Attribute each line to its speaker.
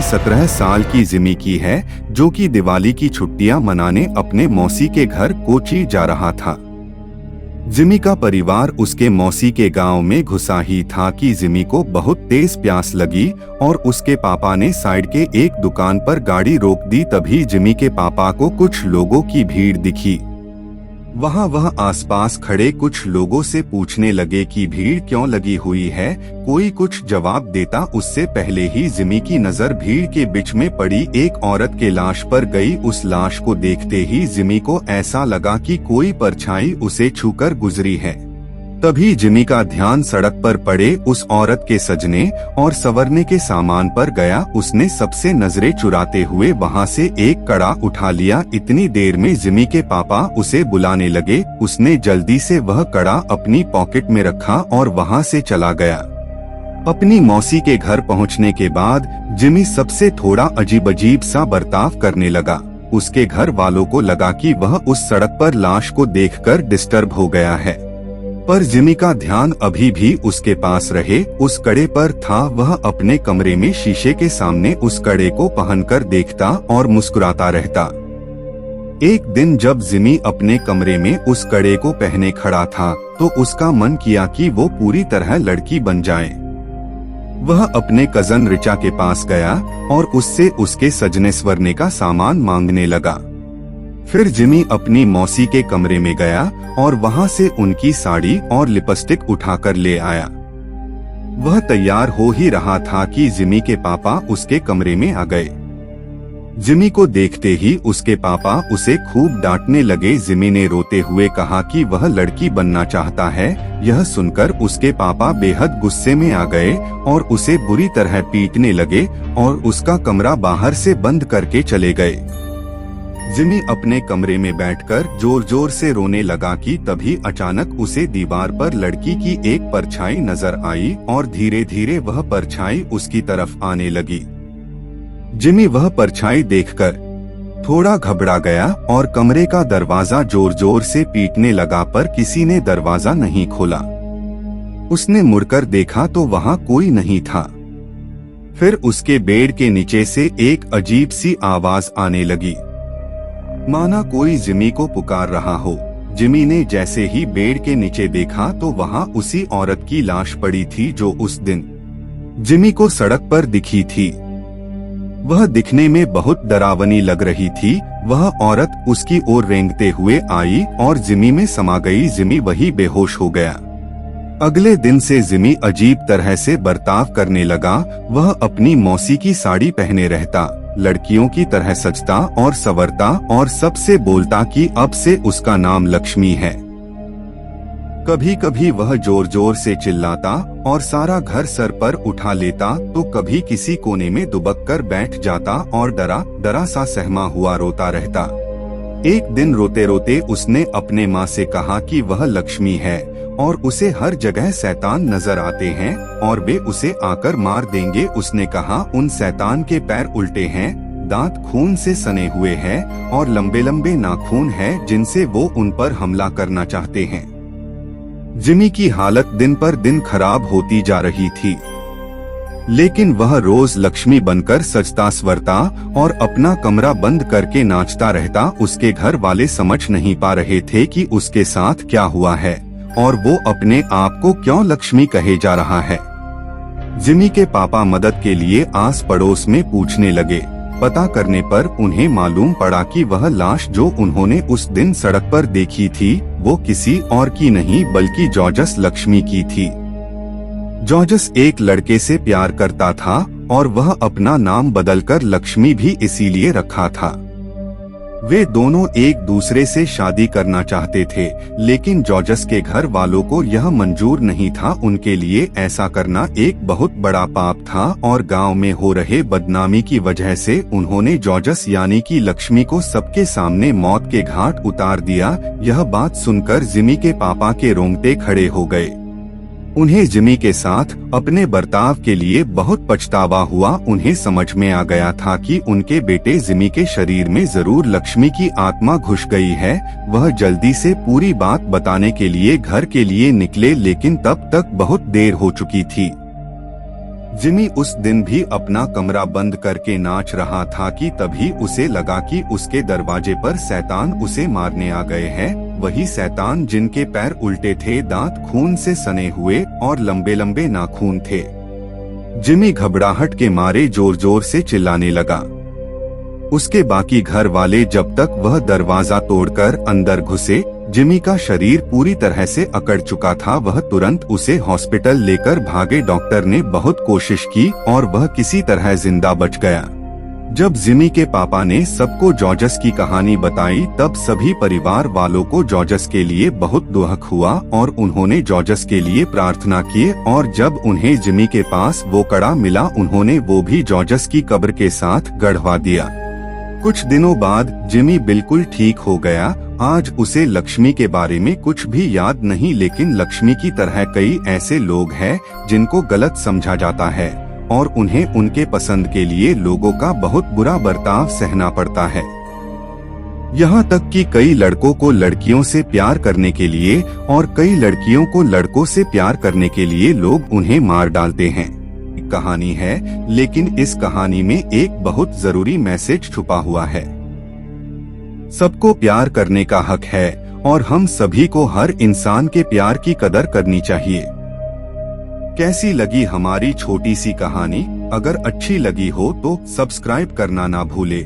Speaker 1: 17 साल की जिमी की है, जो कि दिवाली की छुट्टियां मनाने अपने मौसी के घर कोची जा रहा था। जिमी का परिवार उसके मौसी के गांव में घुसा ही था कि जिमी को बहुत तेज प्यास लगी और उसके पापा ने साइड के एक दुकान पर गाड़ी रोक दी। तभी जिमी के पापा को कुछ लोगों की भीड़ दिखी। वह आसपास खड़े कुछ लोगों से पूछने लगे कि भीड़ क्यों लगी हुई है। कोई कुछ जवाब देता उससे पहले ही जिमी की नजर भीड़ के बीच में पड़ी एक औरत के लाश पर गई। उस लाश को देखते ही जिमी को ऐसा लगा कि कोई परछाई उसे छूकर गुजरी है। तभी जिमी का ध्यान सड़क पर पड़े उस औरत के सजने और संवरने के सामान पर गया। उसने सबसे नजरें चुराते हुए वहां से एक कड़ा उठा लिया। इतनी देर में जिमी के पापा उसे बुलाने लगे। उसने जल्दी से वह कड़ा अपनी पॉकेट में रखा और वहां से चला गया। अपनी मौसी के घर पहुंचने के बाद जिमी सबसे थोड़ा अजीब सा बर्ताव करने लगा। उसके घर वालों को लगा कि वह उस सड़क पर लाश को देखकर डिस्टर्ब हो गया है, पर जिमी का ध्यान अभी भी उसके पास रहे उस कड़े पर था। वह अपने कमरे में शीशे के सामने उस कड़े को पहनकर देखता और मुस्कुराता रहता। एक दिन जब जिमी अपने कमरे में उस कड़े को पहने खड़ा था तो उसका मन किया कि वो पूरी तरह लड़की बन जाए। वह अपने कजन रिचा के पास गया और उससे उसके सजने संवरने का सामान मांगने लगा। फिर जिमी अपनी मौसी के कमरे में गया और वहां से उनकी साड़ी और लिपस्टिक उठाकर ले आया। वह तैयार हो ही रहा था कि जिमी के पापा उसके कमरे में आ गए। जिमी को देखते ही उसके पापा उसे खूब डांटने लगे। जिमी ने रोते हुए कहा कि वह लड़की बनना चाहता है। यह सुनकर उसके पापा बेहद गुस्से में आ गए और उसे बुरी तरह पीटने लगे और उसका कमरा बाहर से बंद करके चले गए। जिमी अपने कमरे में बैठकर जोर जोर से रोने लगा कि तभी अचानक उसे दीवार पर लड़की की एक परछाई नजर आई और धीरे धीरे वह परछाई उसकी तरफ आने लगी। जिमी वह परछाई देखकर थोड़ा घबरा गया और कमरे का दरवाजा जोर जोर से पीटने लगा, पर किसी ने दरवाजा नहीं खोला। उसने मुड़कर देखा तो वहाँ कोई नहीं था। फिर उसके बेड के नीचे से एक अजीब सी आवाज आने लगी, माना कोई जिमी को पुकार रहा हो। जिमी ने जैसे ही बेड के नीचे देखा तो वहाँ उसी औरत की लाश पड़ी थी जो उस दिन जिमी को सड़क पर दिखी थी। वह दिखने में बहुत डरावनी लग रही थी। वह औरत उसकी ओर रेंगते हुए आई और जिमी में समा गई। जिमी वही बेहोश हो गया। अगले दिन से जिमी अजीब तरह से बर्ताव करने लगा। वह अपनी मौसी की साड़ी पहने रहता, लड़कियों की तरह सजता और संवरता और सबसे बोलता कि अब से उसका नाम लक्ष्मी है। कभी कभी वह जोर जोर से चिल्लाता और सारा घर सर पर उठा लेता, तो कभी किसी कोने में दुबक कर बैठ जाता और डरा सा सहमा हुआ रोता रहता। एक दिन रोते रोते उसने अपने माँ से कहा कि वह लक्ष्मी है और उसे हर जगह शैतान नजर आते हैं और वे उसे आकर मार देंगे। उसने कहा उन शैतान के पैर उल्टे हैं, दांत खून से सने हुए हैं और लंबे लंबे नाखून हैं जिनसे वो उन पर हमला करना चाहते हैं। जिमी की हालत दिन पर दिन खराब होती जा रही थी, लेकिन वह रोज लक्ष्मी बनकर सजता संवरता और अपना कमरा बंद करके नाचता रहता। उसके घर वाले समझ नहीं पा रहे थे कि उसके साथ क्या हुआ है और वो अपने आप को क्यों लक्ष्मी कहे जा रहा है। जिमी के पापा मदद के लिए आस पड़ोस में पूछने लगे। पता करने पर उन्हें मालूम पड़ा कि वह लाश जो उन्होंने उस दिन सड़क पर देखी थी वो किसी और की नहीं बल्कि जॉर्जस लक्ष्मी की थी। जॉर्जस एक लड़के से प्यार करता था और वह अपना नाम बदलकर लक्ष्मी भी इसीलिए रखा था। वे दोनों एक दूसरे से शादी करना चाहते थे, लेकिन जॉर्जस के घर वालों को यह मंजूर नहीं था। उनके लिए ऐसा करना एक बहुत बड़ा पाप था और गांव में हो रहे बदनामी की वजह से उन्होंने जॉर्जस यानी कि लक्ष्मी को सबके सामने मौत के घाट उतार दिया। यह बात सुनकर जिमी के पापा के रोंगटे खड़े हो गए। उन्हें जिमी के साथ अपने बर्ताव के लिए बहुत पछतावा हुआ। उन्हें समझ में आ गया था कि उनके बेटे जिमी के शरीर में जरूर लक्ष्मी की आत्मा घुस गई है। वह जल्दी से पूरी बात बताने के लिए घर के लिए निकले, लेकिन तब तक बहुत देर हो चुकी थी। जिमी उस दिन भी अपना कमरा बंद करके नाच रहा था कि तभी उसे लगा कि उसके दरवाजे पर शैतान उसे मारने आ गए हैं। वही शैतान जिनके पैर उल्टे थे, दांत खून से सने हुए और लंबे लंबे नाखून थे। जिमी घबराहट के मारे जोर जोर से चिल्लाने लगा। उसके बाकी घर वाले जब तक वह दरवाजा तोड़कर अंदर घुसे, जिमी का शरीर पूरी तरह से अकड़ चुका था। वह तुरंत उसे हॉस्पिटल लेकर भागे। डॉक्टर ने बहुत कोशिश की और वह किसी तरह जिंदा बच गया। जब जिमी के पापा ने सबको जॉर्जस की कहानी बताई, तब सभी परिवार वालों को जॉर्जस के लिए बहुत दुख हुआ और उन्होंने जॉर्जस के लिए प्रार्थना की। और जब उन्हें जिमी के पास वो कड़ा मिला, उन्होंने वो भी जॉर्जस की कब्र के साथ गड़वा दिया। कुछ दिनों बाद जिमी बिल्कुल ठीक हो गया। आज उसे लक्ष्मी के बारे में कुछ भी याद नहीं, लेकिन लक्ष्मी की तरह कई ऐसे लोग हैं जिनको गलत समझा जाता है और उन्हें उनके पसंद के लिए लोगों का बहुत बुरा बर्ताव सहना पड़ता है। यहाँ तक कि कई लड़कों को लड़कियों से प्यार करने के लिए और कई लड़कियों को लड़कों से प्यार करने के लिए लोग उन्हें मार डालते हैं। कहानी है, लेकिन इस कहानी में एक बहुत जरूरी मैसेज छुपा हुआ है। सबको प्यार करने का हक है और हम सभी को हर इंसान के प्यार की कदर करनी चाहिए। कैसी लगी हमारी छोटी सी कहानी? अगर अच्छी लगी हो तो सब्सक्राइब करना ना भूले।